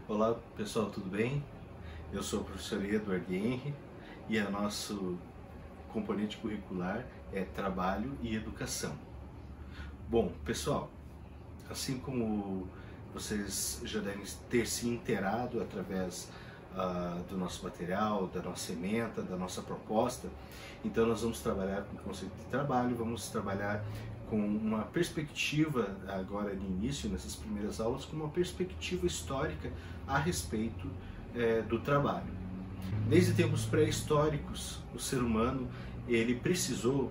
Olá pessoal, tudo bem? Eu sou o professor Edward Henry e o nosso componente curricular é Trabalho e Educação. Bom, pessoal, assim como vocês já devem ter se inteirado através do nosso material, da nossa ementa, da nossa proposta, então nós vamos trabalhar com o conceito de trabalho, vamos trabalhar com uma perspectiva, agora no início, nessas primeiras aulas, com uma perspectiva histórica a respeito do trabalho. Desde tempos pré-históricos, o ser humano ele precisou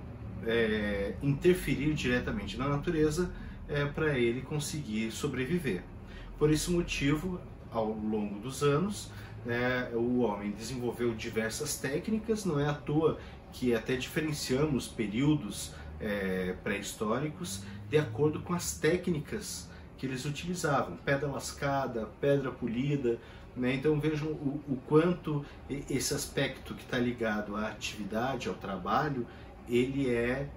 interferir diretamente na natureza para ele conseguir sobreviver. Por esse motivo, ao longo dos anos, o homem desenvolveu diversas técnicas, não é à toa que até diferenciamos períodos pré-históricos de acordo com as técnicas que eles utilizavam, pedra lascada, pedra polida, né? Então vejam o quanto esse aspecto que está ligado à atividade, ao trabalho, ele é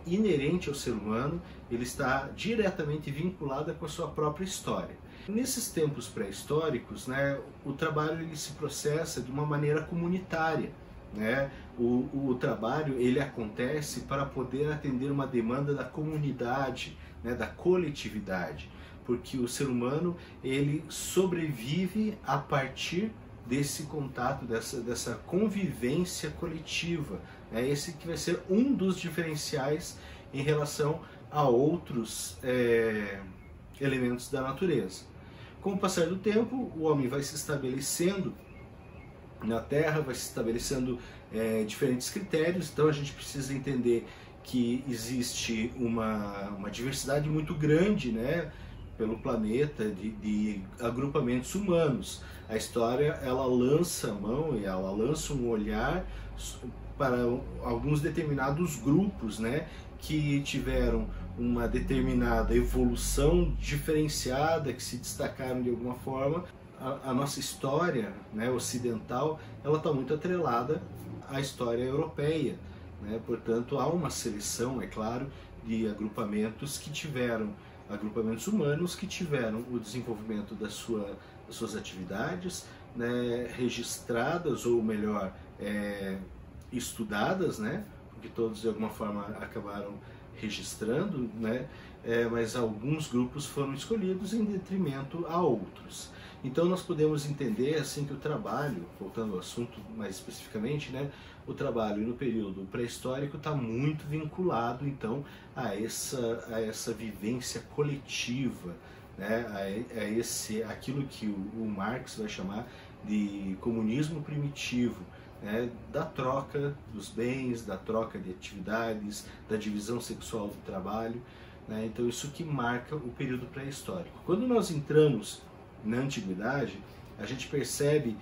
inerente ao ser humano, ele está diretamente vinculado com a sua própria história. Nesses tempos pré-históricos, né, o trabalho ele se processa de uma maneira comunitária. Né? O trabalho ele acontece para poder atender uma demanda da comunidade, né, da coletividade, porque o ser humano ele sobrevive a partir desse contato, dessa convivência coletiva. É esse que vai ser um dos diferenciais em relação a outros elementos da natureza. Com o passar do tempo, o homem vai se estabelecendo na Terra, vai se estabelecendo diferentes critérios, então a gente precisa entender que existe uma diversidade muito grande, né, pelo planeta de agrupamentos humanos. A história ela lança a mão e ela lança um olhar para alguns determinados grupos, né, que tiveram uma determinada evolução diferenciada, que se destacaram de alguma forma. A nossa história, né, ocidental, ela está muito atrelada à história europeia, né? Portanto, há uma seleção, é claro, de agrupamentos humanos que tiveram o desenvolvimento das suas atividades, né, registradas, ou melhor, estudadas, né? Porque todos de alguma forma acabaram registrando, né? Mas alguns grupos foram escolhidos em detrimento a outros. Então nós podemos entender assim que o trabalho, voltando ao assunto mais especificamente, né, o trabalho no período pré-histórico está muito vinculado então a essa vivência coletiva, né, aquilo que o Marx vai chamar de comunismo primitivo, né, da troca dos bens, da troca de atividades, da divisão sexual do trabalho, né? Então isso que marca o período pré-histórico. Quando nós entramos na antiguidade, a gente percebe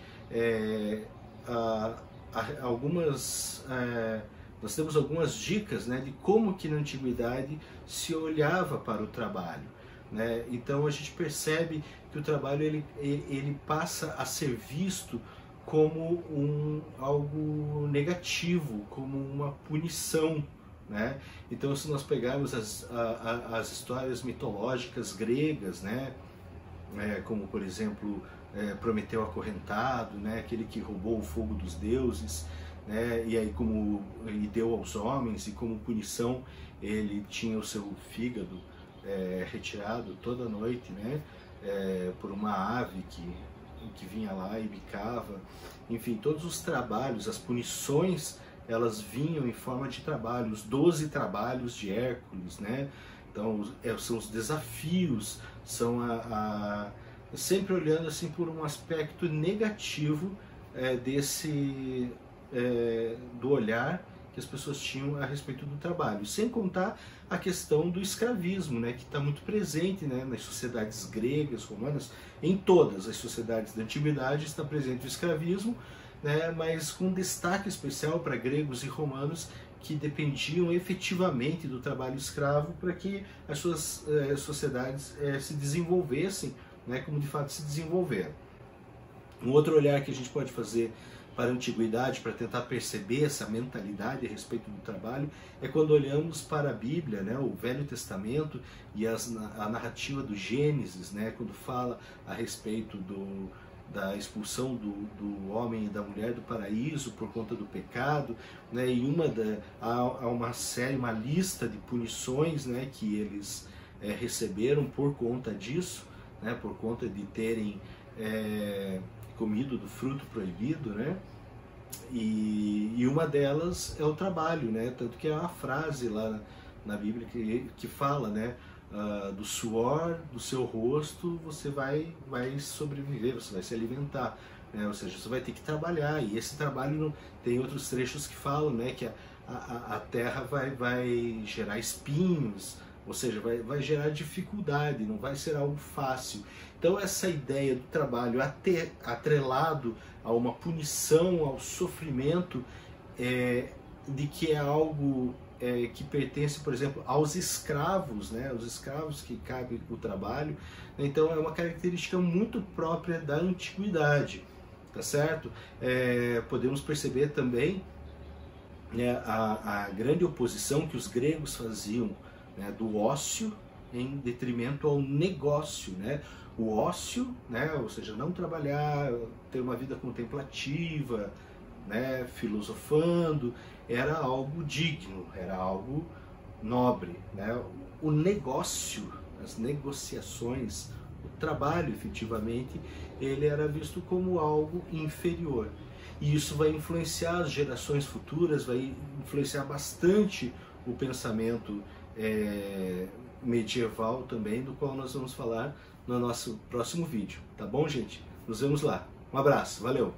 nós temos algumas dicas, né, de como que na antiguidade se olhava para o trabalho, né? Então a gente percebe que o trabalho ele passa a ser visto como algo negativo, como uma punição, né? Então se nós pegarmos as histórias mitológicas gregas, né, como por exemplo Prometeu acorrentado, né, aquele que roubou o fogo dos deuses, né, e aí e deu aos homens, e como punição ele tinha o seu fígado retirado toda noite, né, por uma ave que vinha lá e bicava. Enfim, todos os trabalhos, as punições, elas vinham em forma de trabalho, os 12 trabalhos de Hércules, né? Então são os desafios, são sempre olhando assim por um aspecto negativo do olhar que as pessoas tinham a respeito do trabalho, sem contar a questão do escravismo, né, que está muito presente, né, nas sociedades gregas, romanas, em todas as sociedades da antiguidade está presente o escravismo, né, mas com destaque especial para gregos e romanos que dependiam efetivamente do trabalho escravo para que as suas sociedades se desenvolvessem, né, como de fato se desenvolveram. Um outro olhar que a gente pode fazer para a antiguidade, para tentar perceber essa mentalidade a respeito do trabalho, é quando olhamos para a Bíblia, né, o Velho Testamento e a narrativa do Gênesis, né, quando fala a respeito da expulsão do homem e da mulher do paraíso por conta do pecado, né, e há uma série, uma lista de punições, né, que eles receberam por conta disso, né, por conta de terem comido do fruto proibido, né? E uma delas é o trabalho, né? Tanto que há uma frase lá na Bíblia que fala, né? Do suor do seu rosto você vai sobreviver, você vai se alimentar, né? Ou seja, você vai ter que trabalhar, e esse trabalho tem outros trechos que falam, né? Que a terra vai gerar espinhos, ou seja, vai gerar dificuldade, não vai ser algo fácil. Então essa ideia do trabalho atrelado a uma punição, ao sofrimento, de que é algo que pertence, por exemplo, aos escravos, né? Os escravos que cabe o trabalho. Então é uma característica muito própria da antiguidade, tá certo? Podemos perceber também, né, a grande oposição que os gregos faziam, né, do ócio em detrimento ao negócio, né? O ócio, né, ou seja, não trabalhar, ter uma vida contemplativa, né, filosofando, era algo digno, era algo nobre, né? O negócio, as negociações, o trabalho, efetivamente, ele era visto como algo inferior. E isso vai influenciar as gerações futuras, vai influenciar bastante o pensamento medieval também, do qual nós vamos falar no nosso próximo vídeo. Tá bom, gente? Nos vemos lá. Um abraço, valeu!